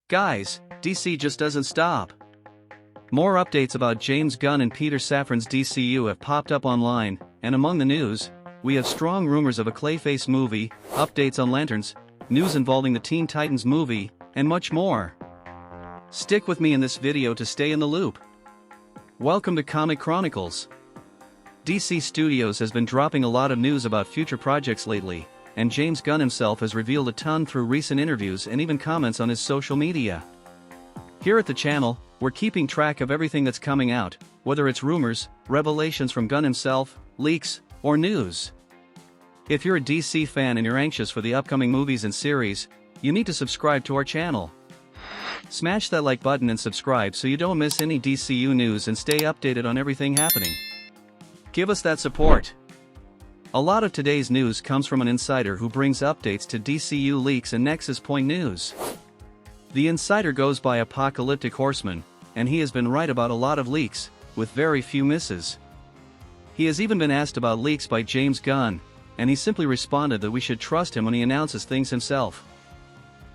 Guys, DC just doesn't stop. More updates about James Gunn and Peter Safran's DCU have popped up online, and among the news, we have strong rumors of a Clayface movie, updates on Lanterns, news involving the Teen Titans movie, and much more. Stick with me in this video to stay in the loop. Welcome to Comic Chronicles. DC Studios has been dropping a lot of news about future projects lately, and James Gunn himself has revealed a ton through recent interviews and even comments on his social media. Here at the channel, we're keeping track of everything that's coming out, whether it's rumors, revelations from Gunn himself, leaks, or news. If you're a DC fan and you're anxious for the upcoming movies and series, you need to subscribe to our channel. Smash that like button and subscribe so you don't miss any DCU news and stay updated on everything happening. Give us that support. A lot of today's news comes from an insider who brings updates to DCU leaks and Nexus Point News. The insider goes by Apocalyptic Horseman, and he has been right about a lot of leaks, with very few misses. He has even been asked about leaks by James Gunn, and he simply responded that we should trust him when he announces things himself.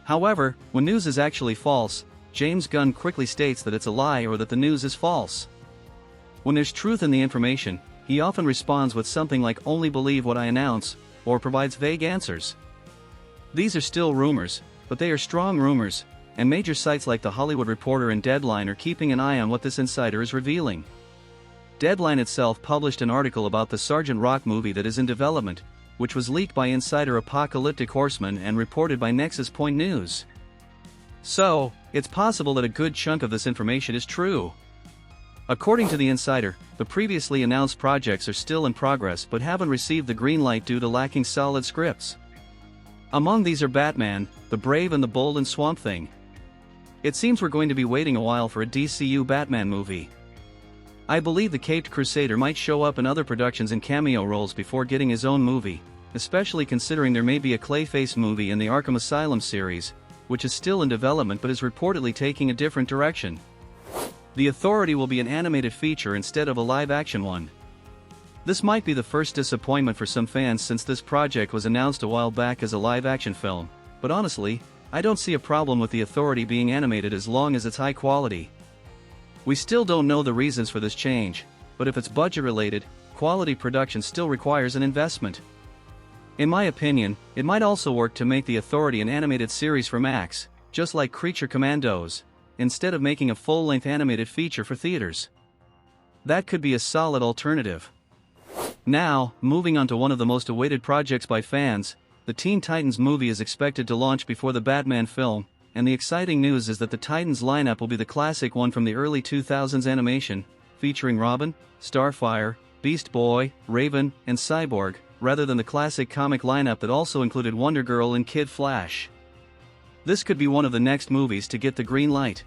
However, when news is actually false, James Gunn quickly states that it's a lie or that the news is false. When there's truth in the information, he often responds with something like "only believe what I announce," or provides vague answers. These are still rumors, but they are strong rumors, and major sites like The Hollywood Reporter and Deadline are keeping an eye on what this insider is revealing. Deadline itself published an article about the Sergeant Rock movie that is in development, which was leaked by insider Apocalyptic Horseman and reported by Nexus Point News. So, it's possible that a good chunk of this information is true. According to the insider, the previously announced projects are still in progress but haven't received the green light due to lacking solid scripts. Among these are Batman, the Brave and the Bold, and Swamp Thing. It seems we're going to be waiting a while for a DCU Batman movie. I believe the Caped Crusader might show up in other productions in cameo roles before getting his own movie, especially considering there may be a Clayface movie in the Arkham Asylum series, which is still in development but is reportedly taking a different direction. The Authority will be an animated feature instead of a live-action one. This might be the first disappointment for some fans since this project was announced a while back as a live-action film, but honestly, I don't see a problem with The Authority being animated as long as it's high quality. We still don't know the reasons for this change, but if it's budget-related, quality production still requires an investment. In my opinion, it might also work to make The Authority an animated series for Max, just like Creature Commandos, instead of making a full-length animated feature for theaters. That could be a solid alternative. Now, moving on to one of the most awaited projects by fans, the Teen Titans movie is expected to launch before the Batman film, and the exciting news is that the Titans lineup will be the classic one from the early 2000s animation, featuring Robin, Starfire, Beast Boy, Raven, and Cyborg, rather than the classic comic lineup that also included Wonder Girl and Kid Flash. This could be one of the next movies to get the green light.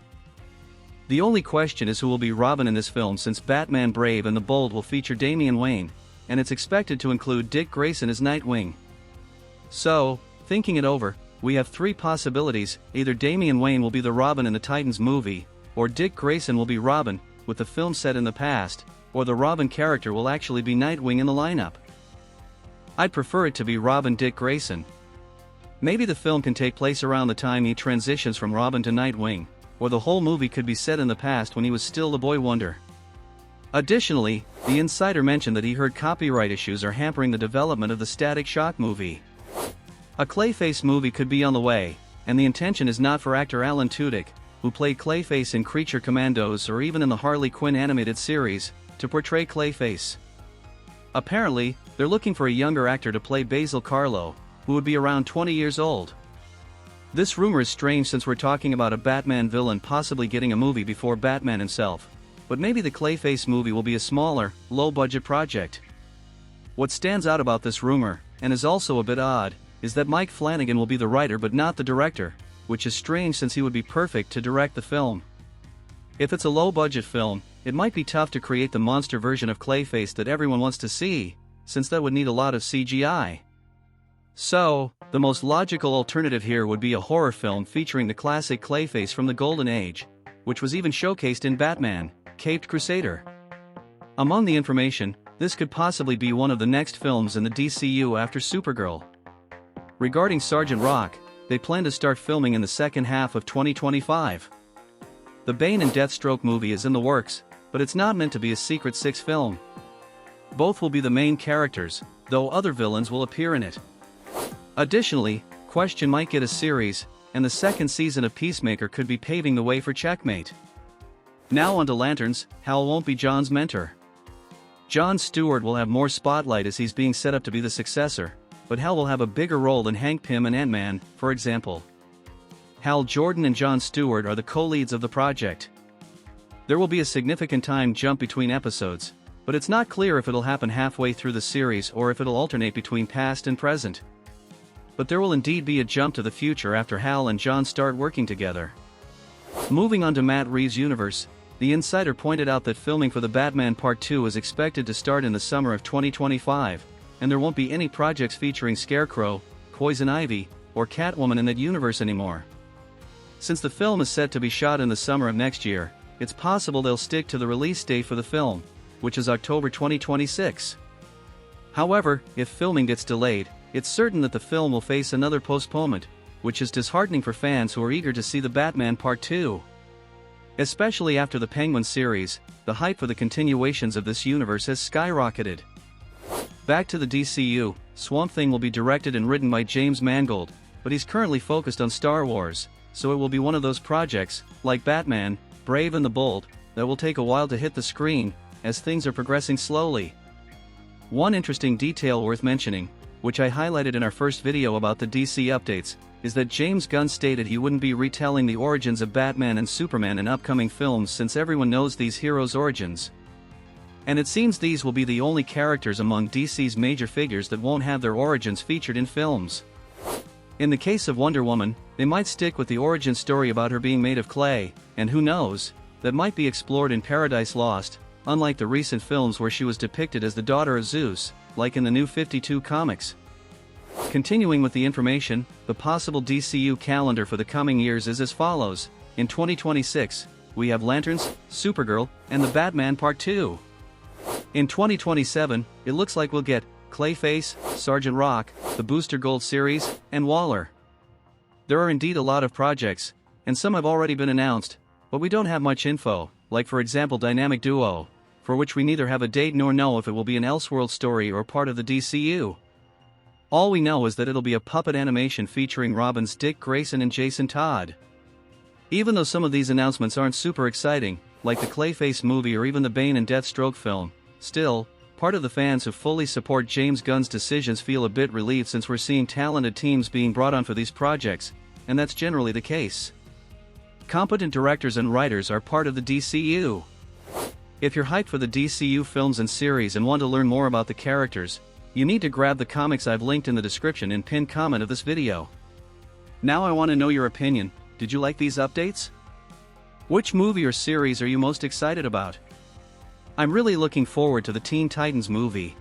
The only question is who will be Robin in this film, since Batman Brave and the Bold will feature Damian Wayne, and it's expected to include Dick Grayson as Nightwing. So, thinking it over, we have three possibilities: either Damian Wayne will be the Robin in the Titans movie, or Dick Grayson will be Robin, with the film set in the past, or the Robin character will actually be Nightwing in the lineup. I'd prefer it to be Robin Dick Grayson. Maybe the film can take place around the time he transitions from Robin to Nightwing, or the whole movie could be set in the past when he was still the Boy Wonder. Additionally, the insider mentioned that he heard copyright issues are hampering the development of the Static Shock movie. A Clayface movie could be on the way, and the intention is not for actor Alan Tudyk, who played Clayface in Creature Commandos or even in the Harley Quinn animated series, to portray Clayface. Apparently, they're looking for a younger actor to play Basil Karlo, who would be around 20 years old. This rumor is strange since we're talking about a Batman villain possibly getting a movie before Batman himself, but maybe the Clayface movie will be a smaller, low-budget project. What stands out about this rumor, and is also a bit odd, is that Mike Flanagan will be the writer but not the director, which is strange since he would be perfect to direct the film. If it's a low-budget film, it might be tough to create the monster version of Clayface that everyone wants to see, since that would need a lot of CGI. So, the most logical alternative here would be a horror film featuring the classic Clayface from the Golden Age, which was even showcased in Batman, Caped Crusader. Among the information, this could possibly be one of the next films in the DCU after Supergirl. Regarding Sergeant Rock, they plan to start filming in the second half of 2025. The Bane and Deathstroke movie is in the works, but it's not meant to be a Secret Six film. Both will be the main characters, though other villains will appear in it. Additionally, Question might get a series, and the second season of Peacemaker could be paving the way for Checkmate. Now on to Lanterns. Hal won't be John's mentor. Jon Stewart will have more spotlight as he's being set up to be the successor, but Hal will have a bigger role than Hank Pym and Ant-Man, for example. Hal Jordan and Jon Stewart are the co-leads of the project. There will be a significant time jump between episodes, but it's not clear if it'll happen halfway through the series or if it'll alternate between past and present. But there will indeed be a jump to the future after Hal and Jon start working together. Moving on to Matt Reeves' universe, the insider pointed out that filming for The Batman Part 2 is expected to start in the summer of 2025, and there won't be any projects featuring Scarecrow, Poison Ivy, or Catwoman in that universe anymore. Since the film is set to be shot in the summer of next year, it's possible they'll stick to the release date for the film, which is October 2026. However, if filming gets delayed, it's certain that the film will face another postponement, which is disheartening for fans who are eager to see The Batman Part 2. Especially after the Penguin series, the hype for the continuations of this universe has skyrocketed. Back to the DCU, Swamp Thing will be directed and written by James Mangold, but he's currently focused on Star Wars, so it will be one of those projects, like Batman, Brave and the Bold, that will take a while to hit the screen, as things are progressing slowly. One interesting detail worth mentioning, which I highlighted in our first video about the DC updates, is that James Gunn stated he wouldn't be retelling the origins of Batman and Superman in upcoming films since everyone knows these heroes' origins. And it seems these will be the only characters among DC's major figures that won't have their origins featured in films. In the case of Wonder Woman, they might stick with the origin story about her being made of clay, and who knows, that might be explored in Paradise Lost, unlike the recent films where she was depicted as the daughter of Zeus, like in the New 52 comics. Continuing with the information, the possible DCU calendar for the coming years is as follows. In 2026, we have Lanterns, Supergirl, and The Batman Part 2. In 2027, it looks like we'll get Clayface, Sergeant Rock, the Booster Gold series, and Waller. There are indeed a lot of projects, and some have already been announced, but we don't have much info, like for example Dynamic Duo, for which we neither have a date nor know if it will be an Elseworld story or part of the DCU. All we know is that it'll be a puppet animation featuring Robin's Dick Grayson and Jason Todd. Even though some of these announcements aren't super exciting, like the Clayface movie or even the Bane and Deathstroke film, still, part of the fans who fully support James Gunn's decisions feel a bit relieved since we're seeing talented teams being brought on for these projects, and that's generally the case. Competent directors and writers are part of the DCU. If you're hyped for the DCU films and series and want to learn more about the characters, you need to grab the comics I've linked in the description and pinned comment of this video. Now I want to know your opinion. Did you like these updates? Which movie or series are you most excited about? I'm really looking forward to the Teen Titans movie.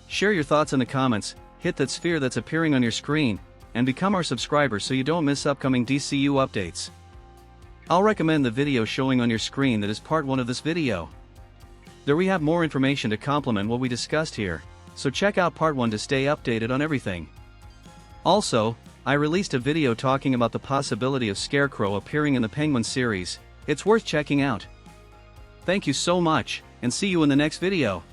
Share your thoughts in the comments, hit that sphere that's appearing on your screen, and become our subscriber so you don't miss upcoming DCU updates. I'll recommend the video showing on your screen that is part 1 of this video. There we have more information to complement what we discussed here, so check out part 1 to stay updated on everything. Also, I released a video talking about the possibility of Scarecrow appearing in the Penguin series. It's worth checking out. Thank you so much, and see you in the next video.